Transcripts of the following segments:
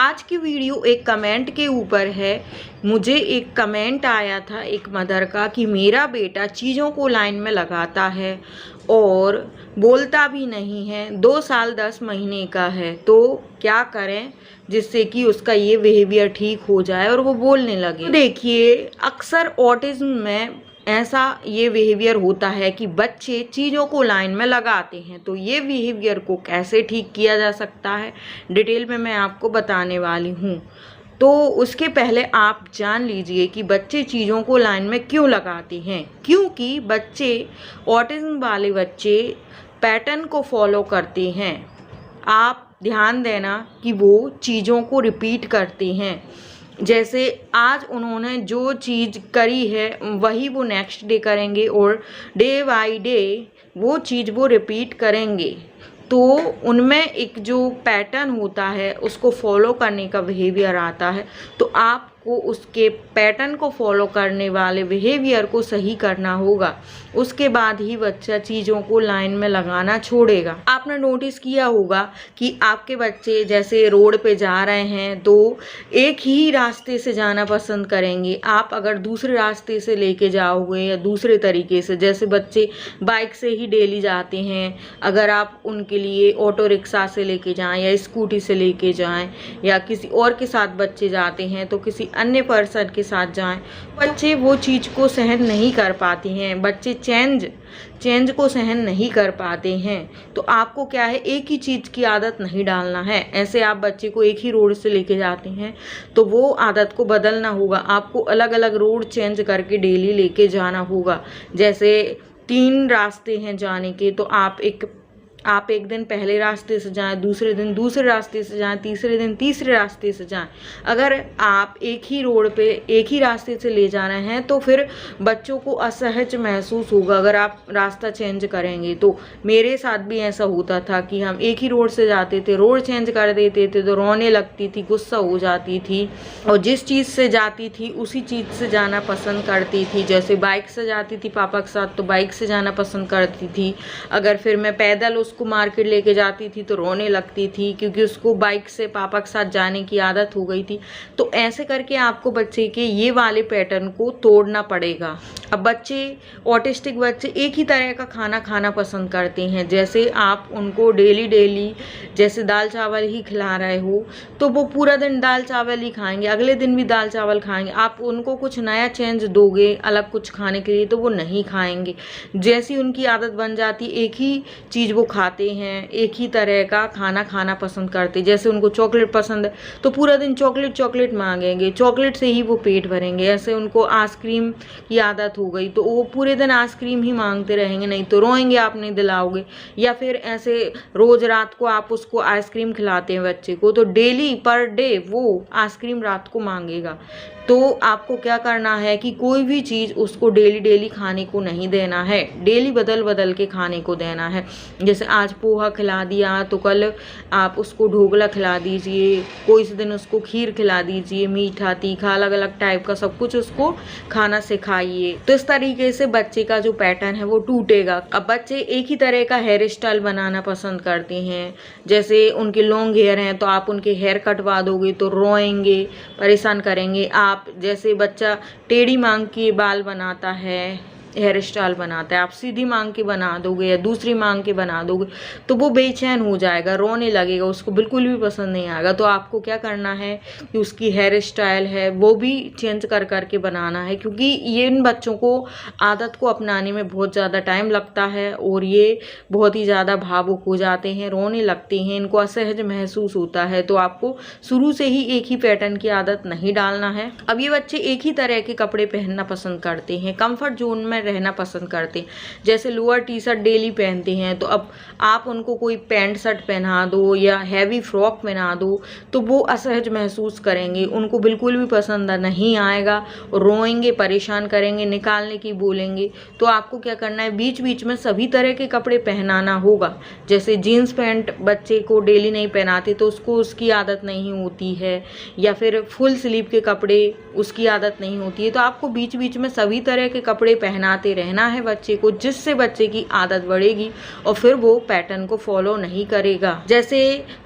आज की वीडियो एक कमेंट के ऊपर है। मुझे एक कमेंट आया था एक मदर का कि मेरा बेटा चीज़ों को लाइन में लगाता है और बोलता भी नहीं है, 2 साल 10 महीने का है, तो क्या करें जिससे कि उसका ये बिहेवियर ठीक हो जाए और वो बोलने लगे। देखिए, अक्सर ऑटिज्म में ऐसा ये बिहेवियर होता है कि बच्चे चीज़ों को लाइन में लगाते हैं। तो ये बिहेवियर को कैसे ठीक किया जा सकता है डिटेल में मैं आपको बताने वाली हूँ। तो उसके पहले आप जान लीजिए कि बच्चे चीज़ों को लाइन में क्यों लगाते हैं। क्योंकि बच्चे, ऑटिज्म वाले बच्चे पैटर्न को फॉलो करते हैं। आप ध्यान देना कि वो चीज़ों को रिपीट करते हैं। जैसे आज उन्होंने जो चीज़ करी है वही वो नेक्स्ट डे करेंगे और डे बाय डे वो चीज़ वो रिपीट करेंगे। तो उनमें एक जो पैटर्न होता है उसको फॉलो करने का बिहेवियर आता है। तो आपको उसके पैटर्न को फॉलो करने वाले बिहेवियर को सही करना होगा। उसके बाद ही बच्चा चीज़ों को लाइन में लगाना छोड़ेगा। आपने नोटिस किया होगा कि आपके बच्चे जैसे रोड पे जा रहे हैं तो एक ही रास्ते से जाना पसंद करेंगे। आप अगर दूसरे रास्ते से लेके जाओगे या दूसरे तरीके से, जैसे बच्चे बाइक से ही डेली जाते हैं, अगर आप उनके लिए ऑटो रिक्शा से लेके जाएं या स्कूटी से लेके जाएं या किसी और के साथ बच्चे जाते हैं तो किसी अन्य पर्सन के साथ जाएं, बच्चे वो चीज़ को सहन नहीं कर पाते हैं। बच्चे चेंज को सहन नहीं कर पाते हैं। तो आपको क्या है, एक ही चीज़ की आदत नहीं डालना है। ऐसे आप बच्चे को एक ही रोड से लेके जाते हैं तो वो आदत को बदलना होगा। आपको अलग अलग रोड चेंज करके डेली लेके जाना होगा। जैसे 3 रास्ते हैं जाने के, तो आप एक दिन पहले रास्ते से जाएं, दूसरे दिन दूसरे रास्ते से जाएं, तीसरे दिन तीसरे रास्ते से जाएं। अगर आप एक ही रोड पे एक ही रास्ते से ले जा रहे हैं तो फिर बच्चों को असहज महसूस होगा अगर आप रास्ता चेंज करेंगे। तो मेरे साथ भी ऐसा होता था कि हम एक ही रोड से जाते थे, रोड चेंज कर देते थे तो रोने लगती थी, गुस्सा हो जाती थी और जिस चीज़ से जाती थी उसी चीज़ से जाना पसंद करती थी। जैसे बाइक से जाती थी पापा के साथ तो बाइक से जाना पसंद करती थी। अगर फिर मैं पैदल उसको मार्केट लेके जाती थी तो रोने लगती थी क्योंकि उसको बाइक से पापा के साथ जाने की आदत हो गई थी। तो ऐसे करके आपको बच्चे के ये वाले पैटर्न को तोड़ना पड़ेगा। अब बच्चे, ऑटिस्टिक बच्चे एक ही तरह का खाना खाना पसंद करते हैं। जैसे आप उनको डेली जैसे दाल चावल ही खिला रहे हो तो वो पूरा दिन दाल चावल ही खाएंगे, अगले दिन भी दाल चावल खाएंगे। आप उनको कुछ नया चेंज दोगे अलग कुछ खाने के लिए तो वो नहीं खाएंगे। जैसी उनकी आदत बन जाती, एक ही चीज़ वो खाते हैं, एक ही तरह का खाना खाना पसंद करते। जैसे उनको चॉकलेट पसंद है तो पूरा दिन चॉकलेट मांगेंगे, चॉकलेट से ही वो पेट भरेंगे। ऐसे उनको आइसक्रीम की आदत हो गई तो वो पूरे दिन आइसक्रीम ही मांगते रहेंगे, नहीं तो रोएंगे आप नहीं दिलाओगे। या फिर ऐसे रोज रात को आप उसको आइसक्रीम खिलाते हैं बच्चे को तो डेली पर डे वो आइसक्रीम रात को मांगेगा। तो आपको क्या करना है कि कोई भी चीज़ उसको डेली खाने को नहीं देना है, डेली बदल के खाने को देना है। जैसे आज पोहा खिला दिया तो कल आप उसको ढोकला खिला दीजिए, कोई से दिन उसको खीर खिला दीजिए, मीठा तीखा अलग अलग टाइप का सब कुछ उसको खाना सिखाइए। तो इस तरीके से बच्चे का जो पैटर्न है वो टूटेगा। अब बच्चे एक ही तरह का हेयर स्टाइल बनाना पसंद करते हैं। जैसे उनके लॉन्ग हेयर हैं तो आप उनके हेयर कटवा दोगे तो रोएंगे, परेशान करेंगे। आप जैसे बच्चा टेढ़ी मांग के बाल बनाता है, हेयर स्टाइल बनाता है, आप सीधी मांग के बना दोगे या दूसरी मांग के बना दोगे तो वो बेचैन हो जाएगा, रोने लगेगा, उसको बिल्कुल भी पसंद नहीं आएगा। तो आपको क्या करना है कि उसकी हेयर स्टाइल है वो भी चेंज कर के बनाना है। क्योंकि ये इन बच्चों को आदत को अपनाने में बहुत ज़्यादा टाइम लगता है और ये बहुत ही ज़्यादा भावुक हो जाते हैं, रोने लगते हैं, इनको असहज महसूस होता है। तो आपको शुरू से ही एक ही पैटर्न की आदत नहीं डालना है। अब ये बच्चे एक ही तरह के कपड़े पहनना पसंद करते हैं, कंफर्ट जोन में रहना पसंद करते हैं। जैसे लोअर टी शर्ट डेली पहनते हैं तो अब आप उनको कोई पैंट शर्ट पहना दो या हैवी फ्रॉक पहना दो तो वो असहज महसूस करेंगे, उनको बिल्कुल भी पसंद नहीं आएगा, रोएंगे, परेशान करेंगे, निकालने की बोलेंगे। तो आपको क्या करना है, बीच बीच में सभी तरह के कपड़े पहनाना होगा। जैसे जीन्स पैंट बच्चे को डेली नहीं पहनाते तो उसको उसकी आदत नहीं होती है, या फिर फुल स्लीव के कपड़े उसकी आदत नहीं होती है। तो आपको बीच बीच में सभी तरह के कपड़े पहना बनाते रहना है बच्चे को, जिससे बच्चे की आदत बढ़ेगी और फिर वो पैटर्न को फॉलो नहीं करेगा। जैसे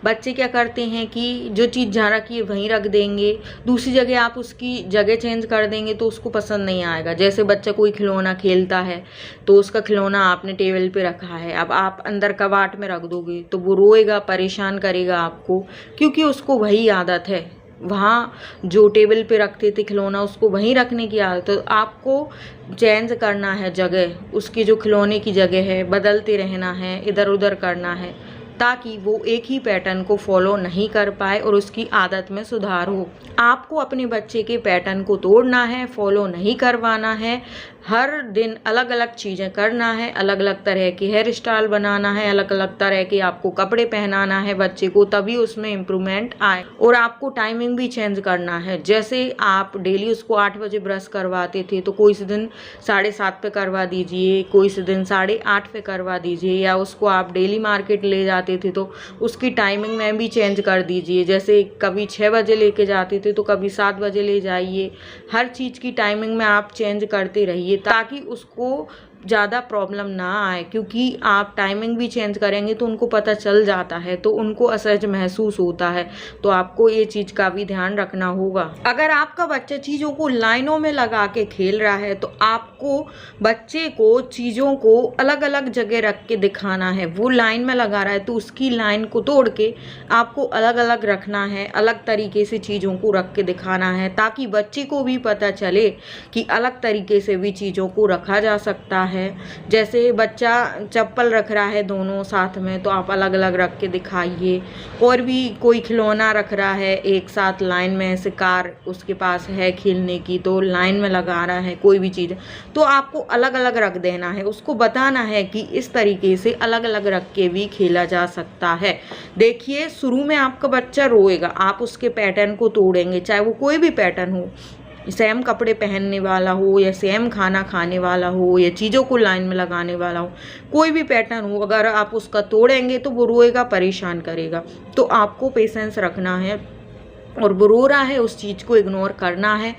बच्चे क्या करते हैं कि जो चीज़ जहाँ रखी है वहीं रख देंगे, दूसरी जगह आप उसकी जगह चेंज कर देंगे तो उसको पसंद नहीं आएगा। जैसे बच्चा कोई खिलौना खेलता है तो उसका खिलौना आपने टेबल पे रखा है, अब आप अंदर कबाड़ में रख दोगे तो वो रोएगा, परेशान करेगा आपको, क्योंकि उसको वही आदत है, वहाँ जो टेबल पे रखते थे खिलौना उसको वहीं रखने की आदत। तो आपको चेंज करना है जगह, उसकी जो खिलौने की जगह है बदलते रहना है, इधर उधर करना है, ताकि वो एक ही पैटर्न को फॉलो नहीं कर पाए और उसकी आदत में सुधार हो। आपको अपने बच्चे के पैटर्न को तोड़ना है, फॉलो नहीं करवाना है। हर दिन अलग अलग चीज़ें करना है, अलग अलग तरह की हेयर स्टाइल बनाना है, अलग अलग तरह के आपको कपड़े पहनाना है बच्चे को, तभी उसमें इम्प्रूवमेंट आए। और आपको टाइमिंग भी चेंज करना है। जैसे आप डेली उसको 8 बजे ब्रश करवाते थे तो कोई से दिन 7:30 पे करवा दीजिए, कोई से दिन 8:30 पे करवा दीजिए, या उसको आप डेली मार्केट ले जाते थे तो उसकी टाइमिंग में भी चेंज कर दीजिए। जैसे कभी 6 बजे लेके जाते थे तो कभी 7 बजे ले जाइए। हर चीज़ की टाइमिंग में आप चेंज करते रहिए ताकि उसको ज़्यादा प्रॉब्लम ना आए, क्योंकि आप टाइमिंग भी चेंज करेंगे तो उनको पता चल जाता है, तो उनको असहज महसूस होता है। तो आपको ये चीज़ का भी ध्यान रखना होगा। अगर आपका बच्चा चीज़ों को लाइनों में लगा के खेल रहा है तो आपको बच्चे को चीज़ों को अलग अलग जगह रख के दिखाना है। वो लाइन में लगा रहा है तो उसकी लाइन को तोड़ के आपको अलग अलग रखना है, अलग तरीके से चीज़ों को रख के दिखाना है, ताकि बच्चे को भी पता चले कि अलग तरीके से भी चीज़ों को रखा जा सकता है। जैसे बच्चा चप्पल रख रहा है दोनों साथ में तो आप अलग अलग रख के दिखाइए। और भी कोई खिलौना रख रहा है एक साथ लाइन में, ऐसे कार उसके पास है खेलने की तो लाइन में लगा रहा है कोई भी चीज़, तो आपको अलग अलग रख देना है। उसको बताना है कि इस तरीके से अलग अलग रख के भी खेला जा सकता है। देखिए शुरू में आपका बच्चा रोएगा, आप उसके पैटर्न को तोड़ेंगे, चाहे वो कोई भी पैटर्न हो, सेम कपड़े पहनने वाला हो या सेम खाना खाने वाला हो या चीज़ों को लाइन में लगाने वाला हो, कोई भी पैटर्न हो, अगर आप उसका तोड़ेंगे तो वो रोएगा, परेशान करेगा। तो आपको पेशेंस रखना है और वो रो रहा है उस चीज़ को इग्नोर करना है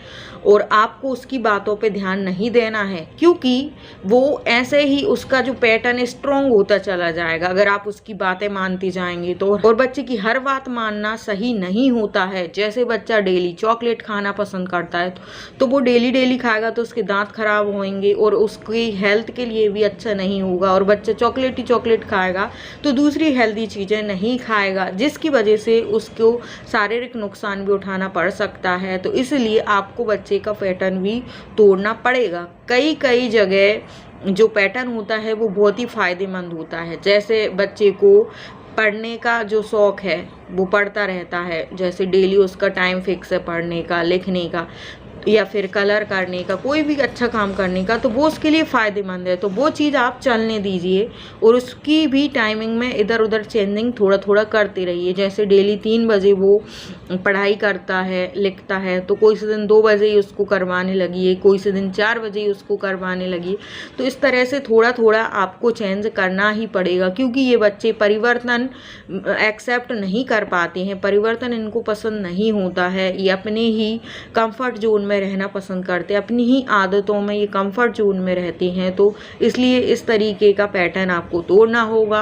और आपको उसकी बातों पे ध्यान नहीं देना है, क्योंकि वो ऐसे ही उसका जो पैटर्न स्ट्रॉन्ग होता चला जाएगा अगर आप उसकी बातें मानती जाएंगे तो। और बच्चे की हर बात मानना सही नहीं होता है। जैसे बच्चा डेली चॉकलेट खाना पसंद करता है तो वो डेली डेली खाएगा तो उसके दांत खराब होंगे और उसकी हेल्थ के लिए भी अच्छा नहीं होगा। और बच्चा चॉकलेट ही चॉकलेट खाएगा तो दूसरी हेल्दी चीज़ें नहीं खाएगा, जिसकी वजह से उसको शारीरिक नुकसान भी उठाना पड़ सकता है। तो इसलिए आपको बच्चे का पैटर्न भी तोड़ना पड़ेगा। कई जगह जो पैटर्न होता है वो बहुत ही फायदेमंद होता है। जैसे बच्चे को पढ़ने का जो शौक़ है वो पढ़ता रहता है, जैसे डेली उसका टाइम फिक्स है पढ़ने का, लिखने का या फिर कलर करने का, कोई भी अच्छा काम करने का, तो वो उसके लिए फ़ायदेमंद है। तो वो चीज़ आप चलने दीजिए और उसकी भी टाइमिंग में इधर उधर चेंजिंग थोड़ा थोड़ा करते रहिए। जैसे डेली 3 बजे वो पढ़ाई करता है, लिखता है, तो कोई से दिन 2 बजे ही उसको करवाने लगी, कोई से दिन 4 बजे ही उसको करवाने लगी। तो इस तरह से थोड़ा थोड़ा आपको चेंज करना ही पड़ेगा, क्योंकि ये बच्चे परिवर्तन एक्सेप्ट नहीं कर पाते हैं, परिवर्तन इनको पसंद नहीं होता है। ये अपने ही कंफर्ट जोन में रहना पसंद करते हैं, अपनी ही आदतों में ये कंफर्ट जोन में रहते हैं। तो इसलिए इस तरीके का पैटर्न आपको तोड़ना होगा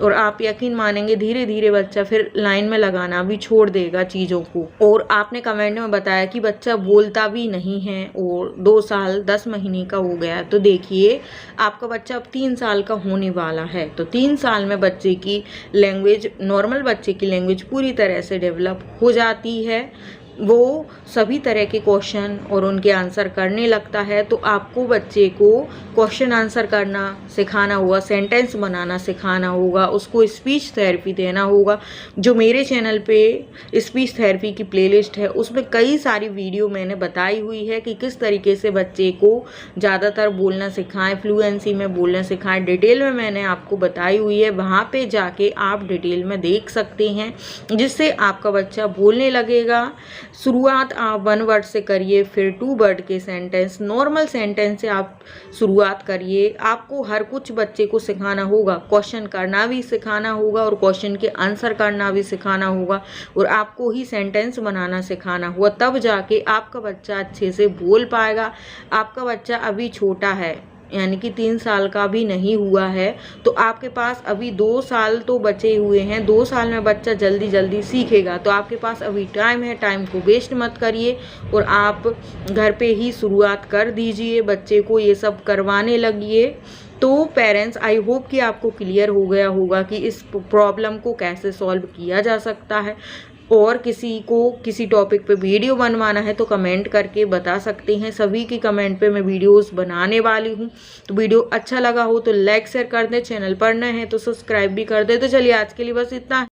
और आप यकीन मानेंगे धीरे धीरे बच्चा फिर लाइन में लगाना भी छोड़ देगा चीज़ों को। और आपने कमेंट में बताया कि बच्चा बोलता भी नहीं है और 2 साल 10 महीने का हो गया। तो देखिए आपका बच्चा अब 3 साल का होने वाला है, तो 3 साल में बच्चे की लैंग्वेज, नॉर्मल बच्चे की लैंग्वेज पूरी तरह से डेवलप हो जाती है। वो सभी तरह के क्वेश्चन और उनके आंसर करने लगता है। तो आपको बच्चे को क्वेश्चन आंसर करना सिखाना होगा, सेंटेंस बनाना सिखाना होगा, उसको स्पीच थेरेपी देना होगा। जो मेरे चैनल पे स्पीच थेरेपी की प्लेलिस्ट है उसमें कई सारी वीडियो मैंने बताई हुई है कि किस तरीके से बच्चे को ज़्यादातर बोलना सिखाएं, फ्लुएंसी में बोलना सिखाएं, डिटेल में मैंने आपको बताई हुई है। वहाँ पे जाके आप डिटेल में देख सकते हैं, जिससे आपका बच्चा बोलने लगेगा। शुरुआत आप 1 वर्ड से करिए, फिर 2 वर्ड के सेंटेंस, नॉर्मल सेंटेंस से आप शुरुआत करिए। आपको हर कुछ बच्चे को सिखाना होगा, क्वेश्चन करना भी सिखाना होगा और क्वेश्चन के आंसर करना भी सिखाना होगा और आपको ही सेंटेंस बनाना सिखाना होगा, तब जाके आपका बच्चा अच्छे से बोल पाएगा। आपका बच्चा अभी छोटा है, यानी कि 3 साल का भी नहीं हुआ है, तो आपके पास अभी 2 साल तो बचे हुए हैं। 2 साल में बच्चा जल्दी सीखेगा, तो आपके पास अभी टाइम है, टाइम को वेस्ट मत करिए और आप घर पे ही शुरुआत कर दीजिए, बच्चे को ये सब करवाने लगिए। तो पेरेंट्स, आई होप कि आपको क्लियर हो गया होगा कि इस प्रॉब्लम को कैसे सॉल्व किया जा सकता है। और किसी को किसी टॉपिक पे वीडियो बनवाना है तो कमेंट करके बता सकते हैं। सभी की कमेंट पे मैं वीडियोस बनाने वाली हूँ। तो वीडियो अच्छा लगा हो तो लाइक शेयर कर दें, चैनल पर नए हैं तो सब्सक्राइब भी कर दें। तो चलिए आज के लिए बस इतना।